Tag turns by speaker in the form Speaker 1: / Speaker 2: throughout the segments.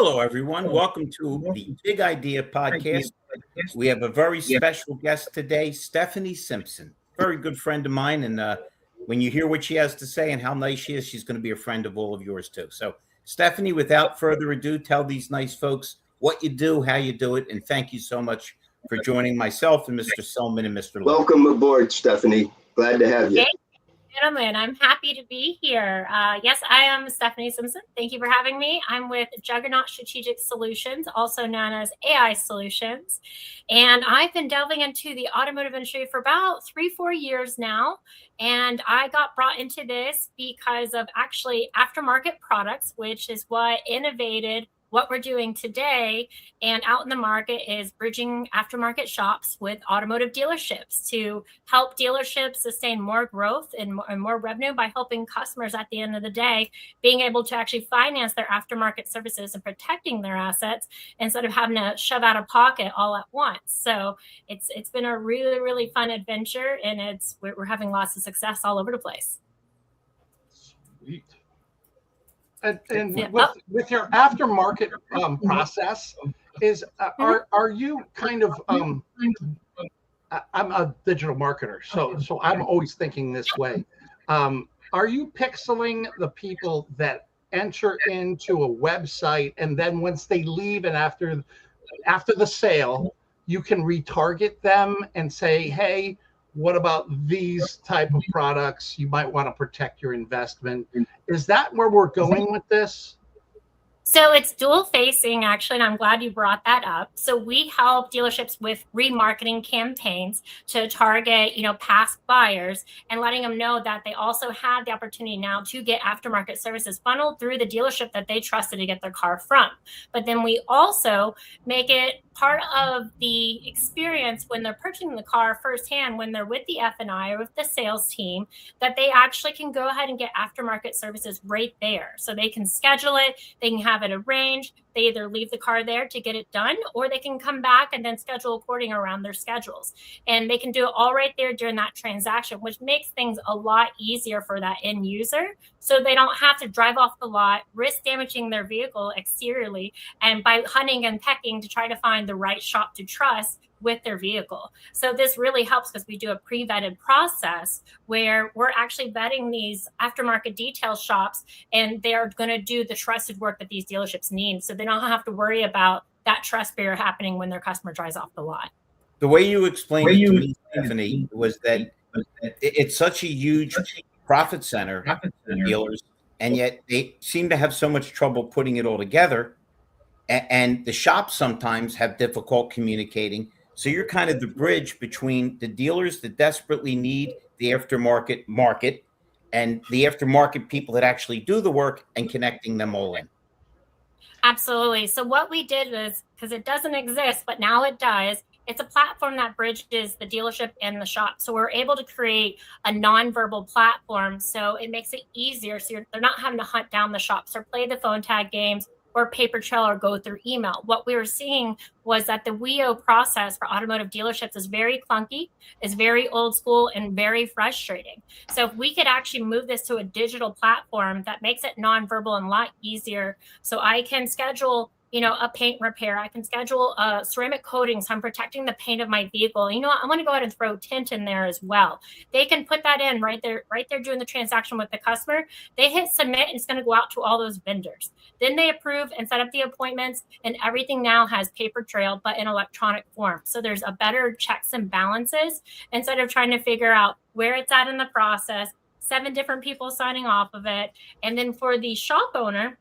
Speaker 1: Hello, everyone. Welcome to the Big Idea Podcast. We have a very special guest today, Stephanie Simpson, very good friend of mine. And when you hear what she has to say and how nice she is, she's going to be a friend of all of yours, too. So, Stephanie, without further ado, tell these nice folks what you do, how you do it, and thank you so much for joining myself and Mr. Selman and Mr. Lee.
Speaker 2: Welcome aboard, Stephanie. Glad to have you.
Speaker 3: Gentlemen, I'm happy to be here. Yes, I am Stephanie Simpson. Thank you for having me. I'm with Juggernaut Strategic Solutions, also known as AI Solutions. And I've been delving into the automotive industry for about 3-4 years now. And I got brought into this because of actually aftermarket products, which is what innovated what we're doing today and out in the market is bridging aftermarket shops with automotive dealerships to help dealerships sustain more growth and more revenue by helping customers at the end of the day being able to actually finance their aftermarket services and protecting their assets instead of having to shove out of pocket all at once. So it's been a really, really fun adventure, and we're having lots of success all over the place.
Speaker 4: Sweet. And yeah. with your aftermarket process, are you kind of I'm a digital marketer, so I'm always thinking this way. Are you pixeling the people that enter into a website, and then once they leave and after the sale, you can retarget them and say, hey, what about these type of products? You might want to protect your investment. Is that where we're going with this?
Speaker 3: So it's dual facing, actually, and I'm glad you brought that up. So we help dealerships with remarketing campaigns to target, past buyers and letting them know that they also have the opportunity now to get aftermarket services funneled through the dealership that they trusted to get their car from. But then we also make it part of the experience when they're purchasing the car firsthand, when they're with the F&I or with the sales team, that they actually can go ahead and get aftermarket services right there. So they can schedule it, they can have it arranged. They either leave the car there to get it done, or they can come back and then schedule according around their schedules. And they can do it all right there during that transaction, which makes things a lot easier for that end user. So they don't have to drive off the lot, risk damaging their vehicle exteriorly, and by hunting and pecking to try to find the right shop to trust with their vehicle. So this really helps because we do a pre-vetted process where we're actually vetting these aftermarket detail shops, and they're going to do the trusted work that these dealerships need. So they don't have to worry about that trust barrier happening when their customer drives off the lot.
Speaker 1: The way you explained it to me, Stephanie, was that it's such a huge profit center for dealers, and yet they seem to have so much trouble putting it all together. And the shops sometimes have difficult communicating. So you're kind of the bridge between the dealers that desperately need the aftermarket market and the aftermarket people that actually do the work and connecting them all in.
Speaker 3: Absolutely. So what we did was, because it doesn't exist, but now it does, it's a platform that bridges the dealership and the shop. So we're able to create a nonverbal platform. So it makes it easier. So they're not having to hunt down the shops or play the phone tag games or paper trail or go through email. What we were seeing was that the WEO process for automotive dealerships is very clunky, is very old school, and very frustrating. So if we could actually move this to a digital platform that makes it nonverbal and a lot easier, so I can schedule a paint repair. I can schedule ceramic coating, so I'm protecting the paint of my vehicle. I want to go ahead and throw tint in there as well. They can put that in right there doing the transaction with the customer. They hit submit, and it's going to go out to all those vendors. Then they approve and set up the appointments, and everything now has paper trail, but in electronic form. So there's a better checks and balances instead of trying to figure out where it's at in the process, 7 different people signing off of it. And then for the shop owner,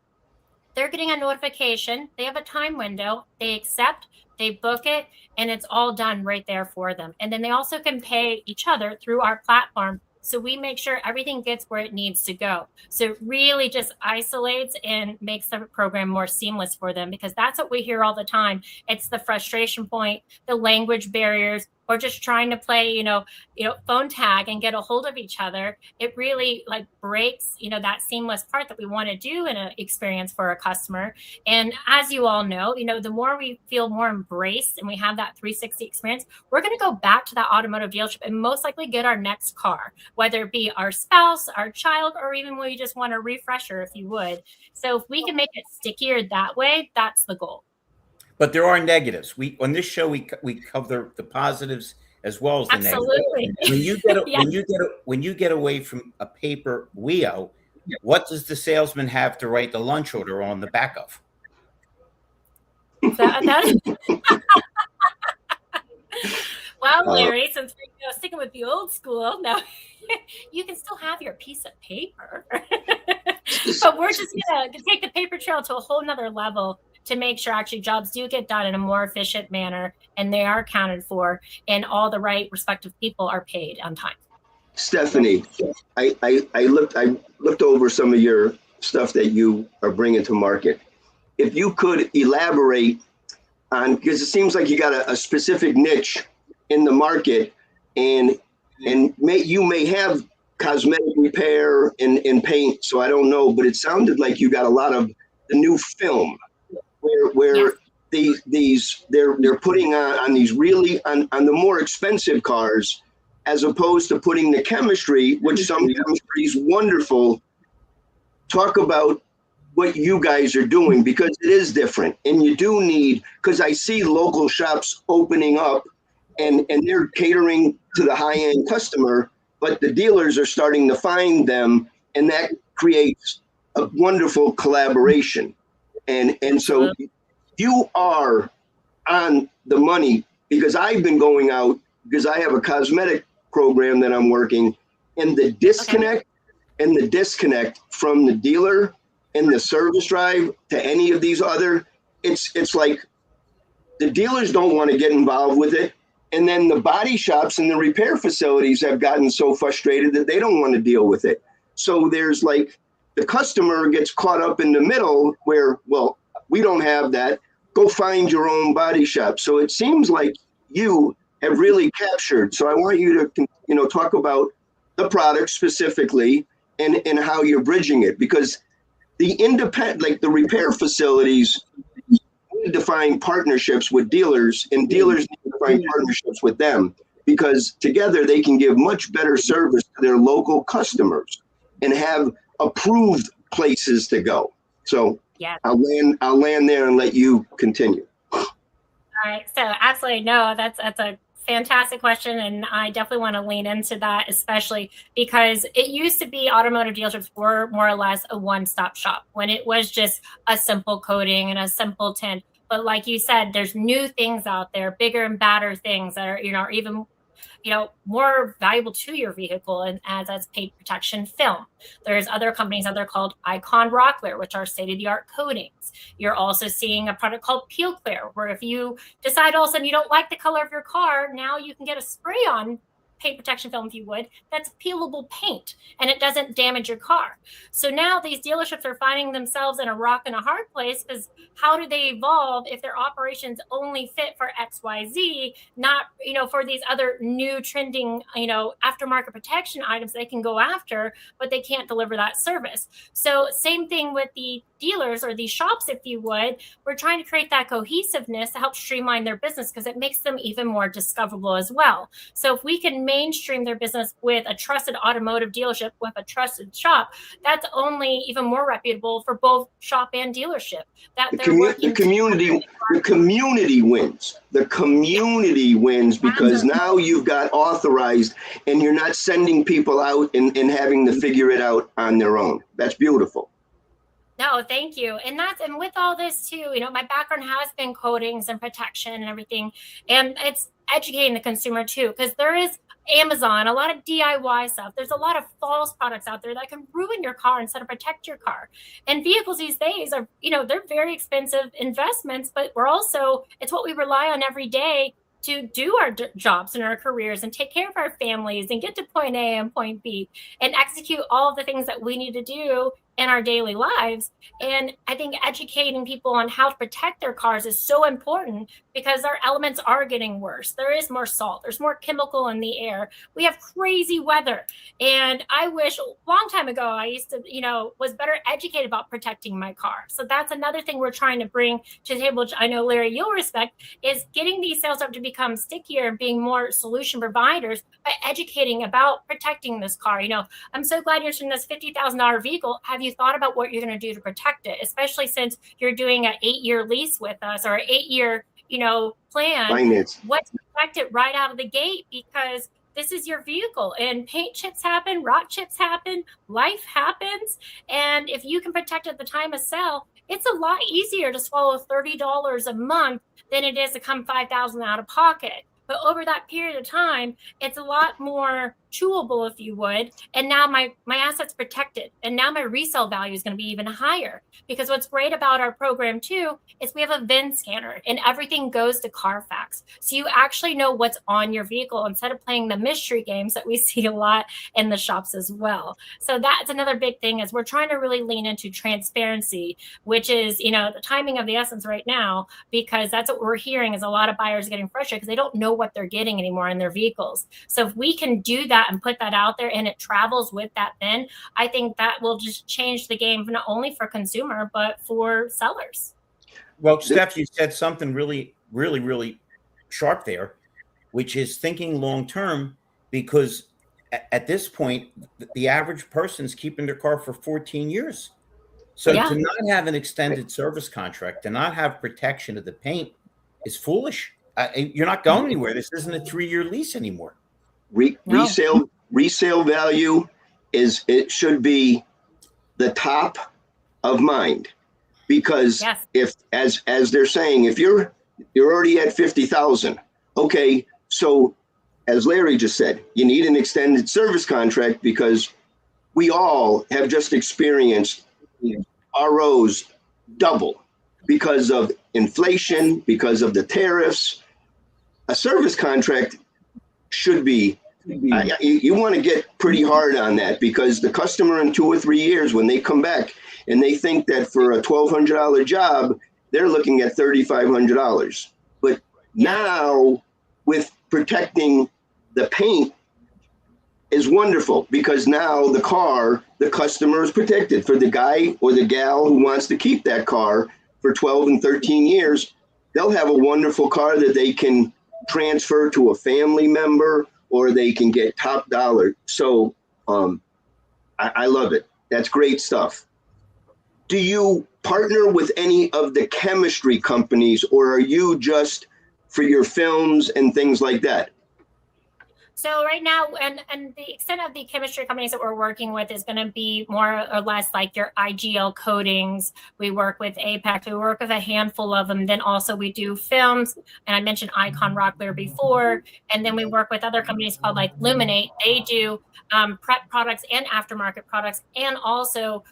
Speaker 3: they're getting a notification. They have a time window. They accept, they book it, and it's all done right there for them. And then they also can pay each other through our platform. So we make sure everything gets where it needs to go. So it really just isolates and makes the program more seamless for them, because that's what we hear all the time. It's the frustration point, the language barriers, or just trying to play, phone tag and get a hold of each other, it really like breaks, that seamless part that we want to do in an experience for a customer. And as you all know, the more we feel more embraced and we have that 360 experience, we're going to go back to that automotive dealership and most likely get our next car, whether it be our spouse, our child, or even we just want a refresher, if you would. So if we can make it stickier that way, that's the goal.
Speaker 1: But there are negatives. On this show we cover the positives as well as the
Speaker 3: Absolutely.
Speaker 1: negatives. When you get away from a paper WIO, what does the salesman have to write the lunch order on the back of?
Speaker 3: Well, Larry, since we're sticking with the old school, now you can still have your piece of paper, but we're just gonna take the paper trail to a whole nother level to make sure actually jobs do get done in a more efficient manner and they are accounted for and all the right respective people are paid on time.
Speaker 2: Stephanie, I looked over some of your stuff that you are bringing to market. If you could elaborate on, because it seems like you got a specific niche in the market, and you may have cosmetic repair and paint, so I don't know, but it sounded like you got a lot of the new film where yes. they're putting on these really on the more expensive cars, as opposed to putting the chemistry, which some chemistry is wonderful. Talk about what you guys are doing, because it is different, and you do need, because I see local shops opening up and they're catering to the high-end customer, but the dealers are starting to find them, and that creates a wonderful collaboration. And so you are on the money, because I've been going out, because I have a cosmetic program that I'm working, and the disconnect from the dealer and the service drive to any of these other, it's like the dealers don't want to get involved with it. And then the body shops and the repair facilities have gotten so frustrated that they don't want to deal with it. So there's like, the customer gets caught up in the middle where, well, we don't have that. Go find your own body shop. So it seems like you have really captured. So I want you to, talk about the product specifically and how you're bridging it, because the independent, like the repair facilities, need to find partnerships with dealers, and dealers need to find partnerships with them, because together they can give much better service to their local customers and have approved places to go. So yeah. I'll land there and let you continue.
Speaker 3: All right. So absolutely, no, that's a fantastic question, and I definitely want to lean into that, especially because it used to be automotive dealerships were more or less a one-stop shop when it was just a simple coating and a simple tint. But like you said, there's new things out there, bigger and badder things that are, are even more valuable to your vehicle, and as paint protection film. There's other companies out there called Icon Rockler, which are state-of-the-art coatings. You're also seeing a product called Peel Clear, where if you decide all of a sudden you don't like the color of your car, now you can get a spray-on paint protection film, if you would, that's peelable paint, and it doesn't damage your car. So now these dealerships are finding themselves in a rock and a hard place, because how do they evolve if their operations only fit for XYZ, not, for these other new trending, aftermarket protection items they can go after, but they can't deliver that service. So same thing with the dealers or these shops, if you would. We're trying to create that cohesiveness to help streamline their business, because it makes them even more discoverable as well. So if we can mainstream their business with a trusted automotive dealership, with a trusted shop, that's only even more reputable for both shop and dealership. That the community wins. The community wins, because now you've got authorized, and you're not sending people out and having to figure it out on their own. That's beautiful. No, thank you. And with all this too, my background has been coatings and protection and everything. And it's educating the consumer too, because there is Amazon, a lot of DIY stuff. There's a lot of false products out there that can ruin your car instead of protect your car. And vehicles these days are, they're very expensive investments, but it's what we rely on every day to do our jobs and our careers and take care of our families and get to point A and point B and execute all of the things that we need to do in our daily lives. And I think educating people on how to protect their cars is so important because our elements are getting worse. There is more salt, there's more chemical in the air. We have crazy weather. And I wish a long time ago I used to, was better educated about protecting my car. So that's another thing we're trying to bring to the table, which I know, Larry, you'll respect, is getting these sales up to become stickier and being more solution providers by educating about protecting this car. I'm so glad you're in this $50,000 vehicle. Have you thought about what you're going to do to protect it, especially since you're doing an 8-year lease with us or an 8-year, plan?
Speaker 2: Finance.
Speaker 3: What's protected right out of the gate, because this is your vehicle and paint chips happen, rot chips happen, life happens. And if you can protect at the time of sale, it's a lot easier to swallow $30 a month than it is to come $5,000 out of pocket. But over that period of time, it's a lot more chewable, if you would. And now my asset's protected. And now my resale value is going to be even higher. Because what's great about our program, too, is we have a VIN scanner and everything goes to Carfax. So you actually know what's on your vehicle instead of playing the mystery games that we see a lot in the shops as well. So that's another big thing, is we're trying to really lean into transparency, which is, the timing of the essence right now, because that's what we're hearing is a lot of buyers getting frustrated because they don't know what they're getting anymore in their vehicles. So if we can do that and put that out there and it travels with that VIN, I think that will just change the game, not only for consumer, but for sellers.
Speaker 1: Well, Steph, you said something really, really, really sharp there, which is thinking long-term, because at this point, the average person's keeping their car for 14 years. So to not have an extended service contract, to not have protection of the paint is foolish. You're not going anywhere. This isn't a 3-year lease anymore.
Speaker 2: Resale value it should be the top of mind, because if as they're saying, if you're already at 50,000, okay, so as Larry just said, you need an extended service contract, because we all have just experienced ROs double because of inflation, because of the tariffs. A service contract should be, you want to get pretty hard on that, because the customer in 2 or 3 years, when they come back and they think that for a $1,200 job, they're looking at $3,500. But now with protecting the paint is wonderful, because now the customer is protected. For the guy or the gal who wants to keep that car for 12 and 13 years, they'll have a wonderful car that they can transfer to a family member, or they can get top dollar. So I love it. That's great stuff. Do you partner with any of the chemistry companies, or are you just for your films and things like that?
Speaker 3: So right now, and the extent of the chemistry companies that we're working with is going to be more or less like your IGL coatings. We work with Apex. We work with a handful of them. Then also we do films, and I mentioned Icon Rocklear before. And then we work with other companies called like Luminate. They do prep products and aftermarket products, and also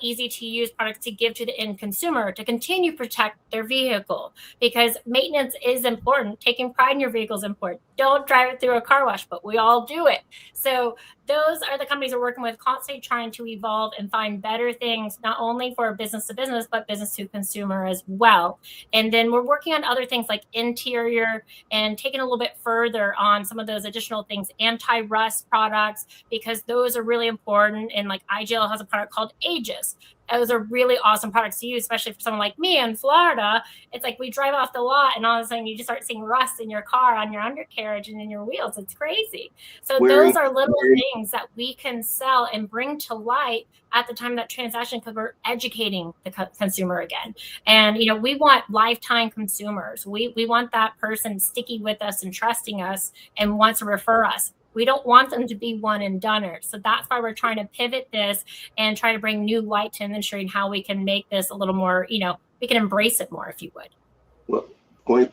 Speaker 3: easy to use products to give to the end consumer to continue to protect their vehicle, because maintenance is important. Taking pride in your vehicle is important. Don't drive it through a car wash, but we all do it. So those are the companies we're working with, constantly trying to evolve and find better things, not only for business to business, but business to consumer as well. And then we're working on other things like interior and taking a little bit further on some of those additional things, anti-rust products, because those are really important. And like IGL has a product called Aegis. Those are really awesome products to use, especially for someone like me in Florida. It's like we drive off the lot and all of a sudden you just start seeing rust in your car, on your undercarriage, and in your wheels. It's crazy. So those are little things that we can sell and bring to light at the time of that transaction, because we're educating the consumer again. And, we want lifetime consumers. We want that person sticky with us and trusting us and wants to refer us. We don't want them to be one and doneers. So that's why we're trying to pivot this and try to bring new light to the industry and how we can make this a little more, we can embrace it more, if you would.
Speaker 2: Well,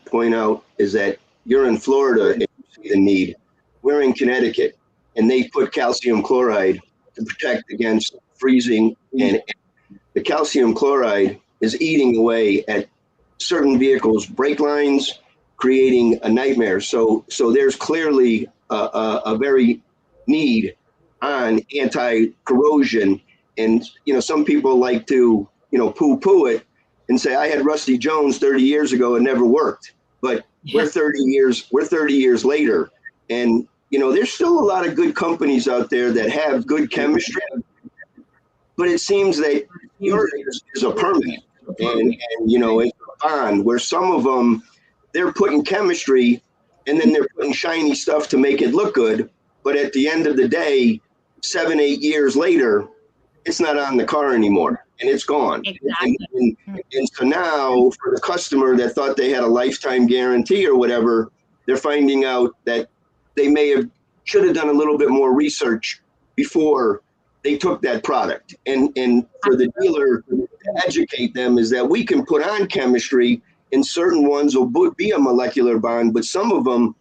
Speaker 2: point out is that you're in Florida and you see the need. We're in Connecticut, and they put calcium chloride to protect against freezing, and the calcium chloride is eating away at certain vehicles' brake lines, creating a nightmare. So there's clearly a very need on anti-corrosion And, some people like to, poo-poo it and say, I had Rusty Jones 30 years ago, it never worked. But we're 30 years later. And, there's still a lot of good companies out there that have good chemistry, but it seems that yours is a permanent and it's a bond, where some of them, they're putting chemistry and then they're putting shiny stuff to make it look good. But at the end of the day, 7-8 years later, it's not on the car anymore and it's gone.
Speaker 3: Exactly.
Speaker 2: And so now for the customer that thought they had a lifetime guarantee or whatever, they're finding out that they should have done a little bit more research before they took that product. And for the dealer to educate them is that we can put on chemistry, and certain ones will be a molecular bond, but some of them,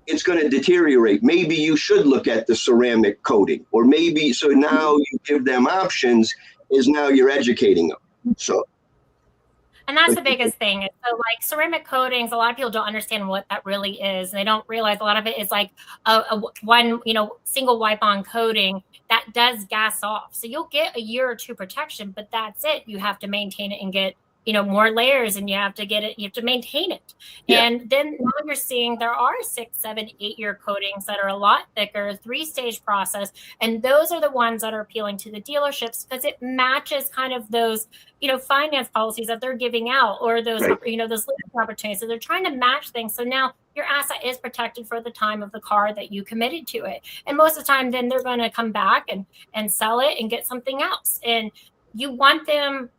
Speaker 2: it's going to deteriorate. Maybe you should look at the ceramic coating, or maybe, so now you give them options, is now you're educating them. So.
Speaker 3: And that's the biggest thing. So like ceramic coatings, a lot of people don't understand what that really is. They don't realize a lot of it is like a one, single wipe on coating that does gas off. So you'll get a year or two protection, but that's it. You have to maintain it and get, more layers, and you have to maintain it. Yeah. And then now you're seeing there are 6, 7, 8-year coatings that are a lot thicker, 3-stage process. And those are the ones that are appealing to the dealerships because it matches kind of those, finance policies that they're giving out, or those, those leasing opportunities. So they're trying to match things. So now your asset is protected for the time of the car that you committed to it. And most of the time, then they're going to come back and sell it and get something else. And you want them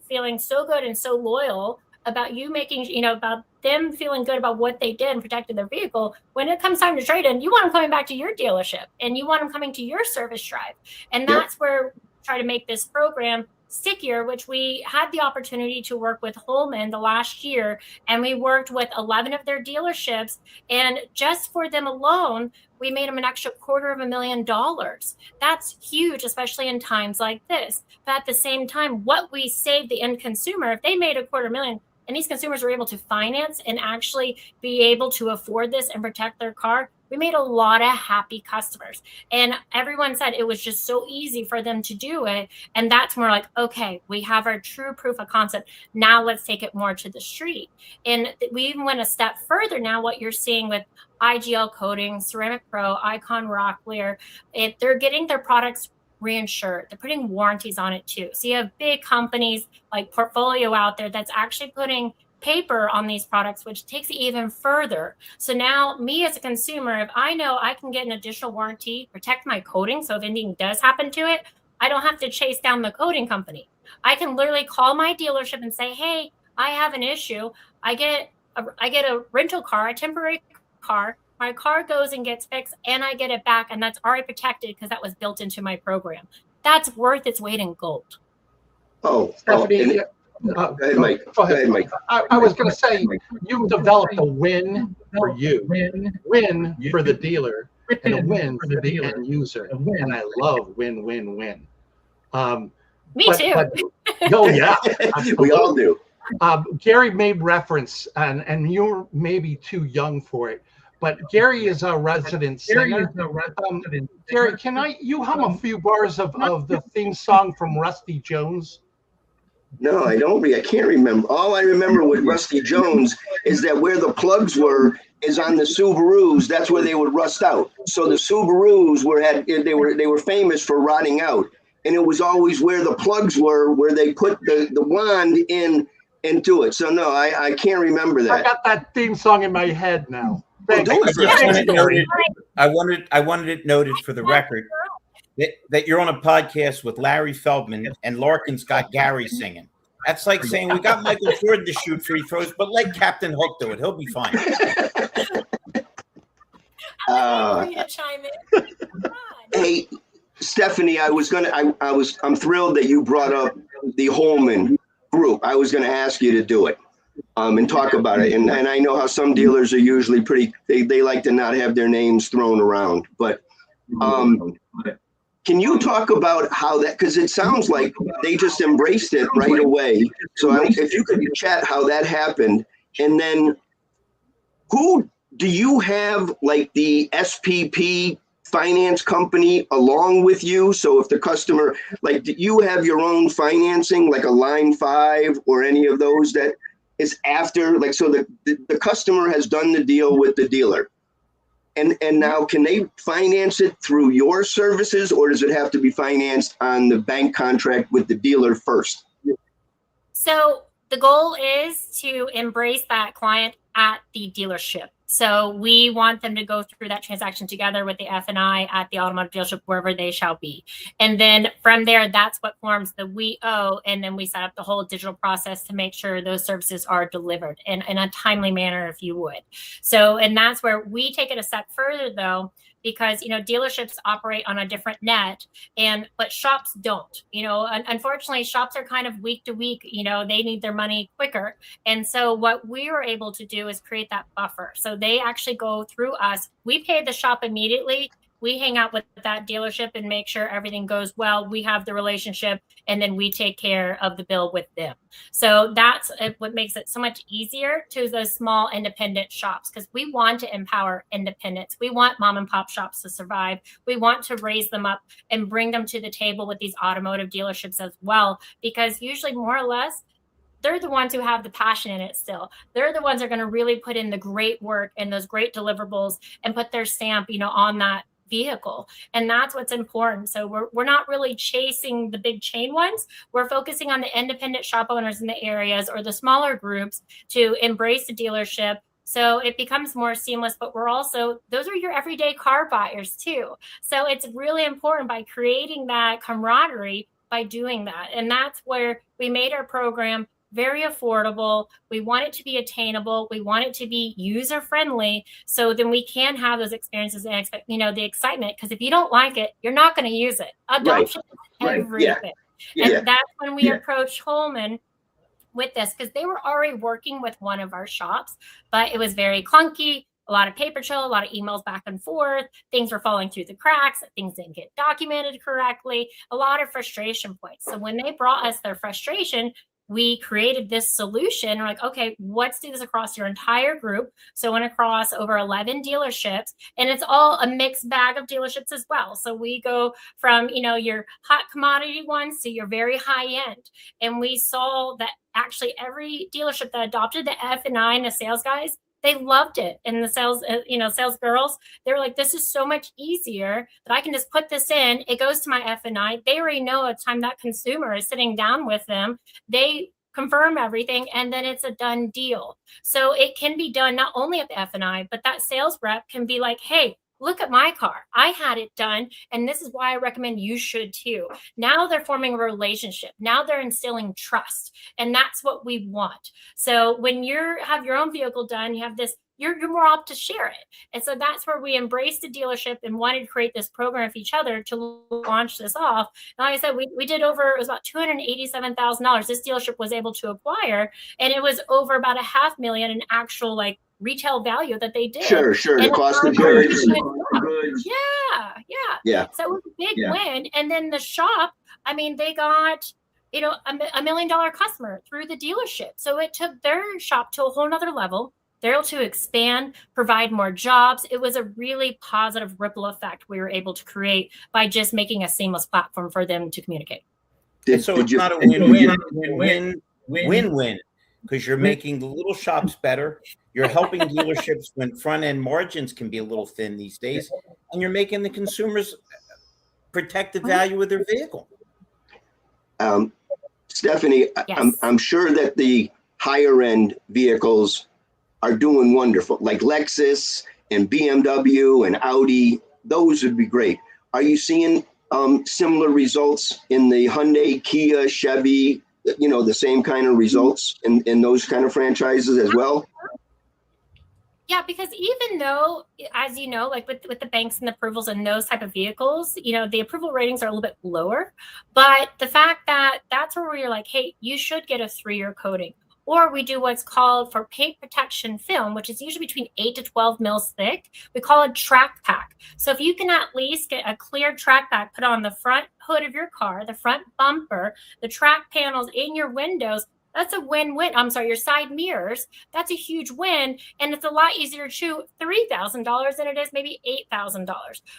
Speaker 3: feeling so good and so loyal about you making, about them feeling good about what they did and protecting their vehicle. When it comes time to trade in, you want them coming back to your dealership and you want them coming to your service drive. And that's where we try to make this program stickier, which we had the opportunity to work with Holman the last year. And we worked with 11 of their dealerships. And just for them alone, we made them an extra $250,000. That's huge, especially in times like this. But at the same time, what we saved the end consumer, if they made $250,000 and these consumers were able to finance and actually be able to afford this and protect their car, we made a lot of happy customers. And everyone said it was just so easy for them to do it. And that's more like, okay, we have our true proof of concept. Now let's take it more to the street. And we even went a step further now, what you're seeing with IGL Coating, Ceramic Pro, Icon Rock Clear, they're getting their products reinsured. They're putting warranties on it too. So you have big companies like Portfolio out there that's actually putting paper on these products, which takes it even further. So now me as a consumer, if I know I can get an additional warranty, protect my coating, so if anything does happen to it, I don't have to chase down the coating company. I can literally call my dealership and say, hey, I have an issue. I get a rental car, a temporary car. My car goes and gets fixed and I get it back, and that's already protected because that was built into my program. That's worth its weight in gold.
Speaker 4: Stephanie,
Speaker 2: go ahead, Mike.
Speaker 4: Go ahead, Mike. I was going to say, you've developed a win for you, win for the dealer, and a win for the end user. And I love win, win, win.
Speaker 3: Me too.
Speaker 4: Oh, yeah.
Speaker 2: We all do.
Speaker 4: Gary made reference, and you're maybe too young for it, but Gary is a resident singer. Gary, can you hum a few bars of the theme song from Rusty Jones?
Speaker 2: No, I can't remember. All I remember with Rusty Jones is that where the plugs were is on the Subarus. That's where they would rust out. So the Subarus were famous for rotting out, and it was always where the plugs were, where they put the wand into it. So no, I can't remember that.
Speaker 4: I got that theme song in my head now.
Speaker 1: I wanted it noted for the record that you're on a podcast with Larry Feldman and Larkin's got Gary singing. That's like saying we got Michael Jordan to shoot free throws, but let Captain Hook do it. He'll be fine.
Speaker 2: Hey, Stephanie, I'm thrilled that you brought up the Holman group. I was going to ask you to do it and talk about it. And I know how some dealers are usually they like to not have their names thrown around, but can you talk about how that, because it sounds like they just embraced it right away. So if you could chat how that happened, and then who do you have like the SPP finance company along with you? So if the customer, like, do you have your own financing, like a Line 5 or any of those that is after, like, so the customer has done the deal with the dealer? And now can they finance it through your services, or does it have to be financed on the bank contract with the dealer first?
Speaker 3: So the goal is to embrace that client at the dealership. So we want them to go through that transaction together with the F&I at the automotive dealership, wherever they shall be. And then from there, that's what forms the we owe. And then we set up the whole digital process to make sure those services are delivered in a timely manner, if you would. So, and that's where we take it a step further, though, because, you know, dealerships operate on a different net, but shops don't. You know, unfortunately, shops are kind of week to week. You know, they need their money quicker. And so what we were able to do is create that buffer. So they actually go through us. We pay the shop immediately. We hang out with that dealership and make sure everything goes well. We have the relationship, and then we take care of the bill with them. So that's what makes it so much easier to those small independent shops, because we want to empower independence. We want mom and pop shops to survive. We want to raise them up and bring them to the table with these automotive dealerships as well, because usually, more or less, they're the ones who have the passion in it still. They're the ones that are going to really put in the great work and those great deliverables and put their stamp, you know, on that vehicle. And that's what's important. So we're not really chasing the big chain ones. We're focusing on the independent shop owners in the areas or the smaller groups to embrace the dealership. So it becomes more seamless, but we're also, those are your everyday car buyers too. So it's really important by creating that camaraderie by doing that. And that's where we made our program very affordable. We want it to be attainable. We want it to be user friendly. So then we can have those experiences and expect, you know, the excitement. Because if you don't like it, you're not going to use it. Adoption is everything. Yeah. And that's when we approached Holman with this, because they were already working with one of our shops, but it was very clunky. A lot of paper trail, a lot of emails back and forth. Things were falling through the cracks. Things didn't get documented correctly. A lot of frustration points. So when they brought us their frustration, we created this solution. We're like, okay, let's do this across your entire group. So went across over 11 dealerships, and it's all a mixed bag of dealerships as well. So we go from, you know, your hot commodity ones to your very high end. And we saw that actually every dealership that adopted the F&I and the sales guys, they loved it. And the sales, sales girls, they were like, this is so much easier that I can just put this in. It goes to my F&I. They already know at the time that consumer is sitting down with them. They confirm everything, and then it's a done deal. So it can be done not only at the F&I, but that sales rep can be like, hey, look at my car. I had it done, and this is why I recommend you should too. Now they're forming a relationship. Now they're instilling trust, and that's what we want. So when you have your own vehicle done, you have this, you're more apt to share it. And so that's where we embraced the dealership and wanted to create this program for each other to launch this off. And like I said, we did over, it was about $287,000 this dealership was able to acquire. And it was over about $500,000 in actual like retail value that they did.
Speaker 2: Sure. The cost of goods. Yeah.
Speaker 3: So it was a big win. And then the shop, I mean, they got, you know, a $1 million customer through the dealership. So it took their shop to a whole nother level. They're able to expand, provide more jobs. It was a really positive ripple effect we were able to create by just making a seamless platform for them to communicate.
Speaker 1: So it's not a win-win, because you're making the little shops better. You're helping dealerships when front-end margins can be a little thin these days, and you're making the consumers protect the value of their vehicle.
Speaker 2: Stephanie, yes. I'm sure that the higher-end vehicles are doing wonderful, like Lexus and BMW and Audi. Those would be great. Are you seeing similar results in the Hyundai, Kia, Chevy, you know, the same kind of results in those kind of franchises as well?
Speaker 3: Yeah, because even though, as you know, like with the banks and the approvals and those type of vehicles, you know, the approval ratings are a little bit lower. But the fact that that's where we're like, hey, you should get a 3-year coating. Or we do what's called for paint protection film, which is usually between 8 to 12 mils thick. We call it track pack. So if you can at least get a clear track pack put on the front hood of your car, the front bumper, the track panels in your windows, That's a win-win. I'm sorry, your side mirrors, that's a huge win. And it's a lot easier to shoot $3,000 than it is maybe $8,000.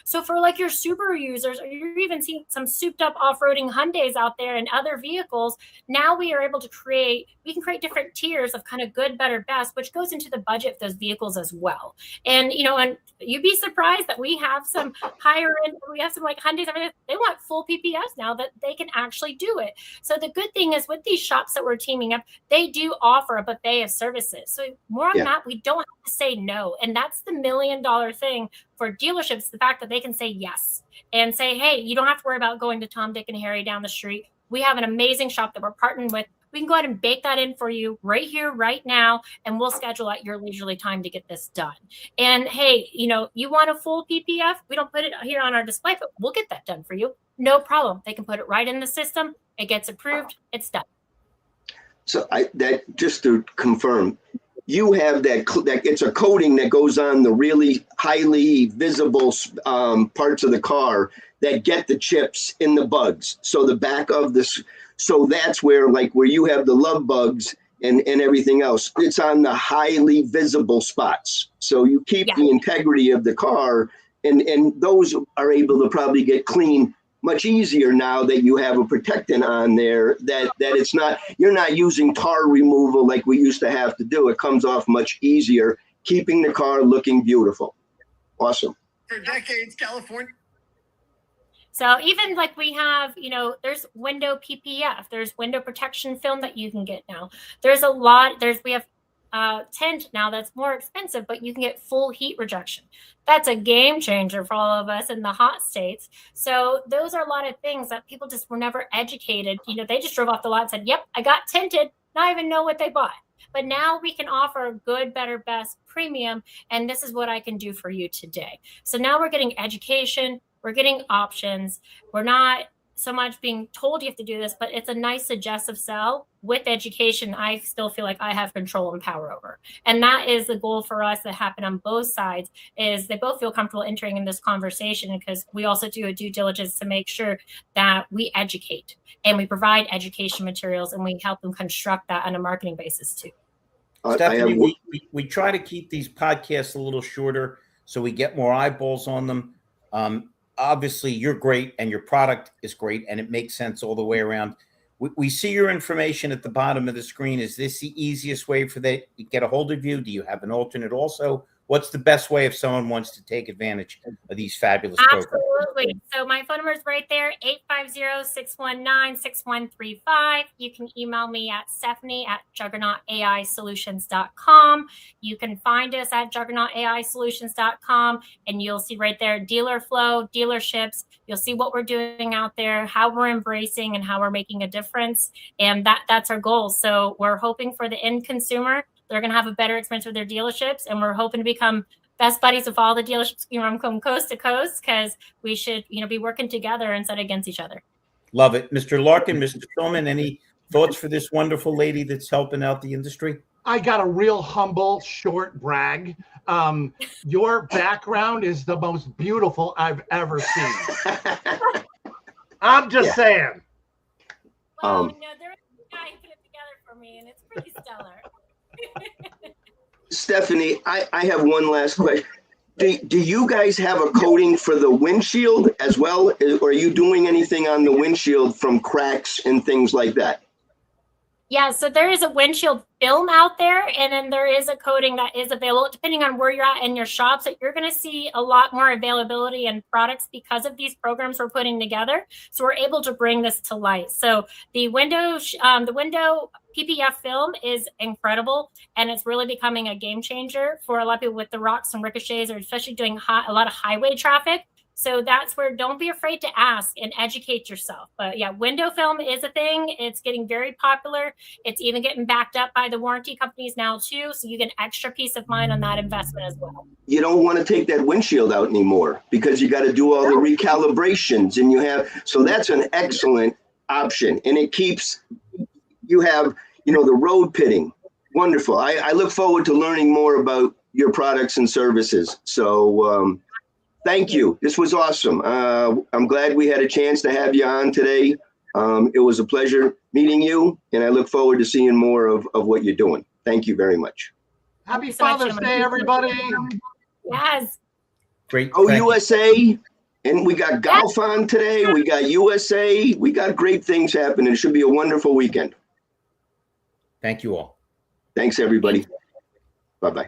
Speaker 3: So for like your super users, or you're even seeing some souped up off-roading Hyundais out there and other vehicles, now we are able to we can create different tiers of kind of good, better, best, which goes into the budget of those vehicles as well. And, and you'd be surprised that we have some higher end, we have some like Hyundais, they want full PPFs now that they can actually do it. So the good thing is with these shops that we're teaming up, they do offer a buffet of services. So more on that, we don't have to say no. And that's the $1 million thing for dealerships, the fact that they can say yes and say, hey, you don't have to worry about going to Tom, Dick, and Harry down the street. We have an amazing shop that we're partnering with. We can go ahead and bake that in for you right here, right now, and we'll schedule at your leisurely time to get this done. And hey, you want a full PPF? We don't put it here on our display, but we'll get that done for you. No problem. They can put it right in the system. It gets approved. It's done.
Speaker 2: So just to confirm, you have that it's a coating that goes on the really highly visible parts of the car that get the chips in the bugs. So the back of this, so that's where you have the love bugs and everything else, it's on the highly visible spots. So you keep the integrity of the car, and those are able to probably get clean much easier now that you have a protectant on there, that it's not, you're not using tar removal like we used to have to do. It comes off much easier, keeping the car looking beautiful. Awesome.
Speaker 5: For decades, California.
Speaker 3: So even like we have, there's window PPF, there's window protection film that you can get now. There's a lot, we have tint now that's more expensive, but you can get full heat rejection. That's a game changer for all of us in the hot states. So those are a lot of things that people just were never educated. They just drove off the lot and said, yep, I got tinted, not even know what they bought. But now we can offer good, better, best, premium, and this is what I can do for you today. So now we're getting education, we're getting options. We're not so much being told you have to do this, but it's a nice suggestive sell with education. I still feel like I have control and power over. And that is the goal for us that happen on both sides, is they both feel comfortable entering in this conversation, because we also do a due diligence to make sure that we educate and we provide education materials and we help them construct that on a marketing basis too.
Speaker 1: Stephanie, we try to keep these podcasts a little shorter so we get more eyeballs on them. Obviously, you're great and your product is great and it makes sense all the way around. We see your information at the bottom of the screen. Is this the easiest way for they to get a hold of you? Do you have an alternate also? What's the best way if someone wants to take advantage of these fabulous programs?
Speaker 3: Absolutely. So my phone number is right there, 850-619-6135. You can email me at Stephanie@JuggernautAISolutions.com. You can find us at JuggernautAISolutions.com, and you'll see right there dealer flow, dealerships. You'll see what we're doing out there, how we're embracing and how we're making a difference. And that's our goal. So we're hoping for the end consumer, they're going to have a better experience with their dealerships, and we're hoping to become best buddies with all the dealerships from coast to coast, because we should be working together instead of against each other.
Speaker 1: Love it. Mr. Larkin, Mr. Shulman, any thoughts for this wonderful lady that's helping out the industry?
Speaker 4: I got a real humble, short brag. Your background is the most beautiful I've ever seen. I'm just saying.
Speaker 3: Well, no, there is a guy who put it together for me, and it's pretty stellar.
Speaker 2: Stephanie, I have one last question. Do you guys have a coating for the windshield as well? Or are you doing anything on the windshield from cracks and things like that?
Speaker 3: Yeah, so there is a windshield film out there, and then there is a coating that is available depending on where you're at in your shops. So you're going to see a lot more availability and products because of these programs we're putting together. So we're able to bring this to light. So the window PPF film is incredible, and it's really becoming a game changer for a lot of people with the rocks and ricochets, or especially doing a lot of highway traffic. So that's where, don't be afraid to ask and educate yourself. But yeah, window film is a thing. It's getting very popular. It's even getting backed up by the warranty companies now too. So you get extra peace of mind on that investment as well.
Speaker 2: You don't want to take that windshield out anymore because you got to do all the recalibrations, and so that's an excellent option. And it keeps, you have, the road pitting. Wonderful. I look forward to learning more about your products and services. So, thank you. This was awesome. I'm glad we had a chance to have you on today. It was a pleasure meeting you, and I look forward to seeing more of what you're doing. Thank you very much.
Speaker 4: Happy Father's Day, everybody.
Speaker 3: Yes.
Speaker 1: Great.
Speaker 2: Go
Speaker 1: Thank you.
Speaker 2: USA. And we got golf on today. We got USA. We got great things happening. It should be a wonderful weekend.
Speaker 1: Thank you all.
Speaker 2: Thanks, everybody. Bye-bye.